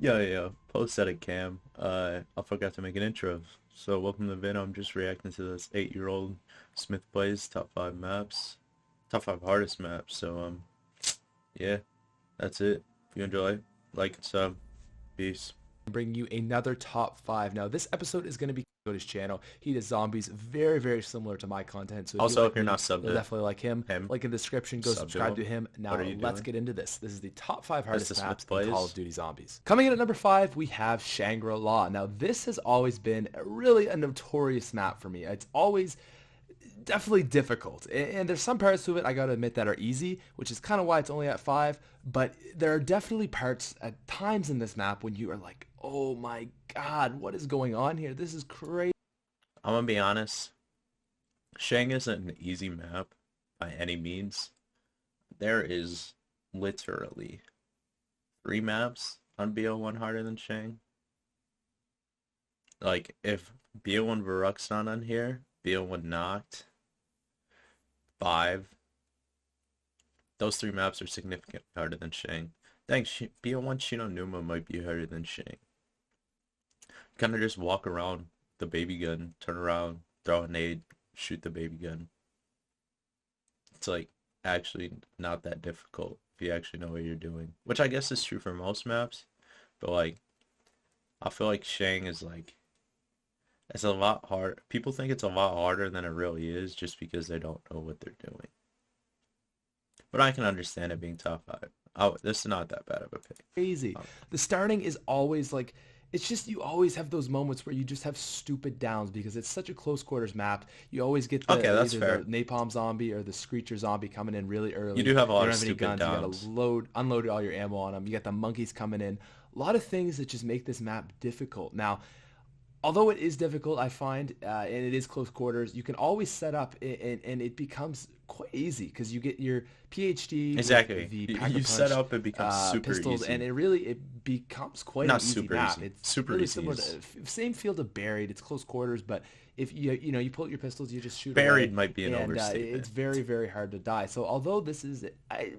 Yo, post edit cam. I forgot to make an intro. So welcome to Vin. I'm just reacting to this 8-year-old Smith Plays top 5 maps, top 5 hardest maps. So yeah, that's it. If you enjoy, like and sub. Peace. Bring you another top 5. Now this episode is going to be on his channel. He does zombies very similar to my content, so if you Also, like if you're me, not subbed you'll to definitely like him. him, Link in the description, go sub to subscribe to him. him. Now What are you let's doing? get into this. This is the top 5 That's hardest the maps Smith in Call of Plays. Duty Zombies. Coming in at number 5, we have Shangri-La. Now this has always been really a notorious map for me. It's always definitely difficult, and there's some parts to it I gotta admit that are easy, which is kind of why it's only at 5, but there are definitely parts at times in this map when you are like, oh my god, what is going on here? This is crazy. I'm gonna be honest. Shang isn't an easy map by any means. There is literally 3 maps on BO1 harder than Shang. Like, if BO1 Varuk's not on here, BO1 Knocked, 5, those 3 maps are significantly harder than Shang. Thanks, BO1 Shino Numa might be harder than Shang. Kind of just walk around the baby gun, turn around, throw a nade, shoot the baby gun. It's like actually not that difficult if you actually know what you're doing. Which I guess is true for most maps, but like I feel like Shang is like it's a lot hard. People think it's a lot harder than it really is just because they don't know what they're doing. But I can understand it being top 5. Oh, this is not that bad of a pick. Crazy. The starting is always like, it's just, you always have those moments where you just have stupid downs because it's such a close quarters map. You always get Okay, that's either fair. the napalm zombie or the screecher zombie coming in really You early. do have a You lot don't of have any stupid guns. You gotta downs. unload all your ammo on them. You got the monkeys coming in. A lot of things that just make this map difficult. Now, although it is difficult, I find, and it is close quarters, you can always set up, and it becomes quite easy because you get your PhD with Exactly. the You set Pack-a-Punch up, it becomes super pistols, and easy. it becomes quite an Not easy super map. easy. It's Super really easy similar to is same field of Buried. It's close quarters, but if you pull out your pistols, you just shoot away, buried might be an and overstatement. it's very hard to die. So although this is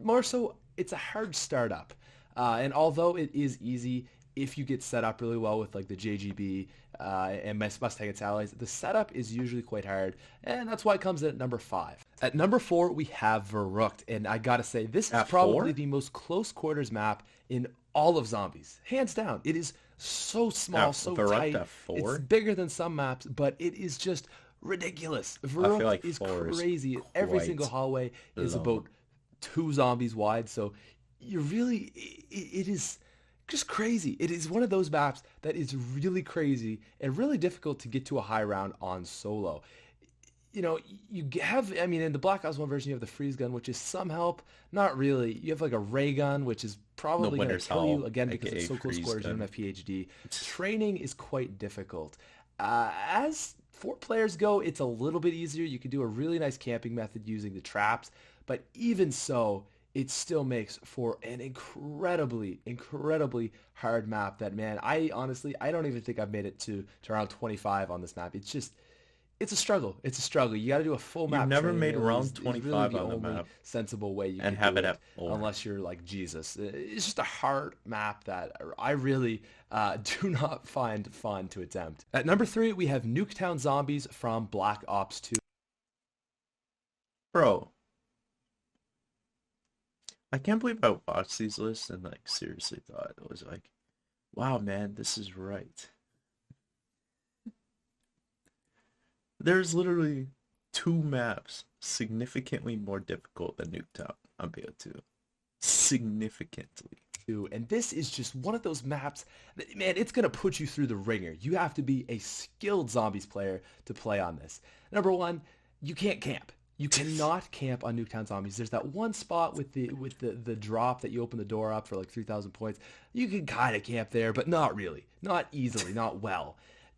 more so, it's a hard startup. And although it is easy, if you get set up really well with like the JGB and Mustang its allies, the setup is usually quite hard, and that's why it comes in at number 5. At number 4, we have Verrückt, and I gotta say, this is At probably 4? the most close quarters map in all of Zombies, hands down. It is so small, so Baruch tight. at It's 4? bigger than some maps, but it is just ridiculous. I feel Verrückt like is 4 is crazy. Every single quite hallway is low. about 2 zombies wide, so you really, it is just crazy. It is one of those maps that is really crazy and really difficult to get to a high round on solo. You know, you have, I mean, in the Black Ops 1 version, you have the freeze gun, which is some help. Not really. You have like a ray gun, which is The probably going to Winter's kill you, Hall, again, because it's aka so close freeze quarters, you don't gun. have PhD. Training is quite difficult. As 4 players go, it's a little bit easier. You can do a really nice camping method using the traps, but even so, it still makes for an incredibly hard map that, man, I honestly, I don't even think I've made it to around 25 on this map. It's just, it's a struggle. It's a struggle. You got to do a full You've map never train made around is really 25 the on the only map sensible way you and could have do it it, at 4. unless you're like Jesus. It's just a hard map that I really do not find fun to attempt. At number 3, we have Nuketown Zombies from Black Ops 2. Bro, I can't believe I watched these lists and like seriously thought it was like, wow man, this is right. There's literally 2 maps significantly more difficult than Nuketown on BO2. Significantly. And this is just one of those maps that, man, it's going to put you through the ringer. You have to be a skilled zombies player to play on this. Number 1, you can't camp. You cannot camp on Nuketown Zombies. There's that one spot with the drop that you open the door up for like 3,000 points. You can kind of camp there, but not really. Not easily, not well.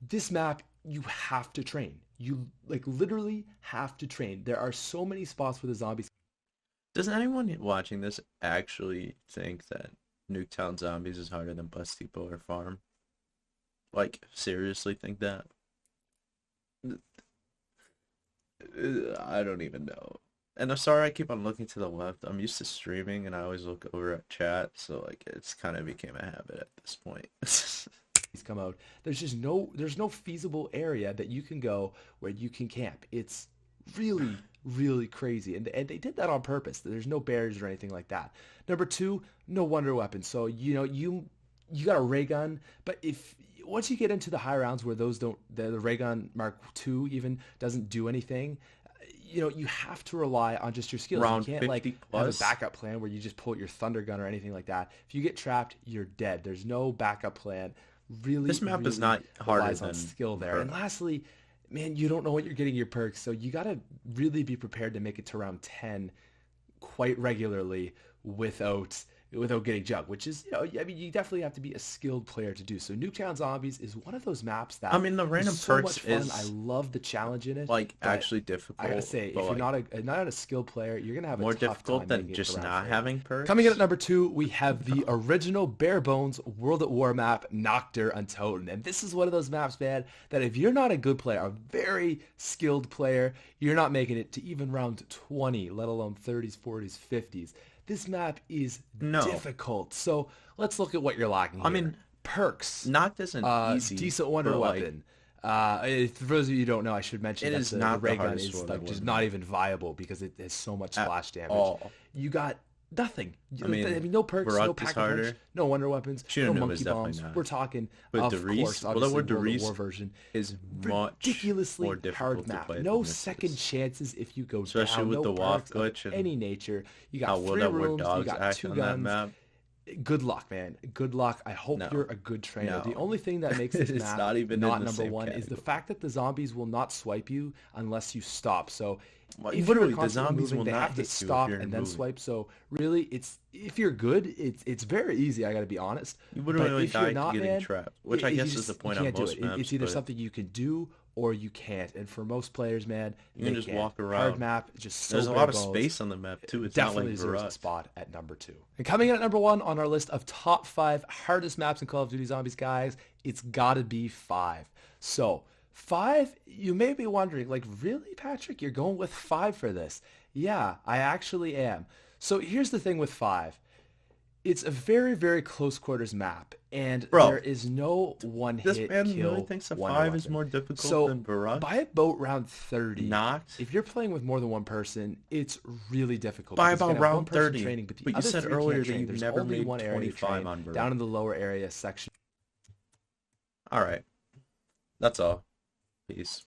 This map, you have to train. You like literally have to train. There are so many spots where the zombies. Does anyone watching this actually think that Nuketown Zombies is harder than Bus Depot or Farm? Like, seriously think that? I don't even know. And I'm sorry I keep on looking to the left. I'm used to streaming and I always look over at chat, so like it's kind of became a habit at this point. Come out. There's no feasible area that you can go where you can camp. It's really really crazy, and they did that on purpose. There's no barriers or anything like that. Number two, no wonder weapons. So you know you got a ray gun, but if once you get into the high rounds where those don't the ray gun Mark II even doesn't do anything, you know, you have to rely on just your skills. Round You can't 50 like have a plus. backup plan where you just pull out your thunder gun or anything like that. If you get trapped, you're dead. There's no backup plan. Really, This map is really not harder relies on than skill there. And Burr. lastly, man, you don't know what you're getting your perks, so you gotta really be prepared to make it to round 10 quite regularly without getting jumped, which is, you know, I mean, you definitely have to be a skilled player to do so. Nuketown Zombies is one of those maps I that mean, the is random so perks much fun. I is love the challenge in it, like but actually I gotta difficult, say, if but you're like not a skilled player, you're gonna have more a tough difficult time than making it just to round not 3. having Coming in at perks. number 2, we have the original bare bones World at War map, Noctur and Toten. And this is one of those maps, man, that if you're not a good player, a very skilled player, you're not making it to even round 20, let alone 30s, 40s, 50s. This map is No, difficult. So let's look at what you're lacking I here. mean, Perks. Noct isn't easy, Decent wonder but like weapon. For those of you who don't know, I should mention it that is the not the ray gun hardest is one like in just one not map even viable because it has so much at splash damage. all. You got nothing. I I mean, mean, no perks, no Varuk is pack a punch, harder. no wonder weapons, no Shunonu is monkey definitely bombs. not. We're talking, But of course, Darius, well, the obviously, word World at War Darius version. is much Ridiculously more hard difficult to map. play No than this second is. chances if you go Especially down. with No the WAF perks of glitch and any nature. You how got well 3 that word rooms. You dogs got act 2 on that guns. map. Good luck, man. Good luck. I hope No, you're a good trainer. The no. only thing that makes this It's map not even in not the number same 1 is the category. fact that the zombies will not swipe you unless you stop. So Well, if literally, you're the constantly zombies moving, will they not have to hit you if stop you're and then moving. swipe. So really, it's if you're good, it's very easy. I got to be honest. You But literally if you're die not, getting man, trapped, which I you guess is the just you point on can't do most it. maps, It's either but something you can do or you can't. And for most players, man, you they can just can't. walk Hard around. map, just so There's a bare lot of bones. space on the map too. It's not Definitely like deserves a Varuk. spot at number 2. And coming in at number 1 on our list of top 5 hardest maps in Call of Duty Zombies, guys, it's gotta be 5. So 5, you may be wondering, like, really, Patrick, you're going with 5 for this? Yeah, I actually am. So here's the thing with 5. It's a very, very close quarters map, and there Bro, is no one this hit man kill really thinks a wonder 5 is weapon. more difficult So than Varuk? by about round 30, Not if you're playing with more than one person, it's really difficult by because you about can have one round person 30. training, but the But you other said 3 earlier can't that train. you've There's never only made one area to 25 train on Varuk. down in the lower area section. Alright. That's all. Peace.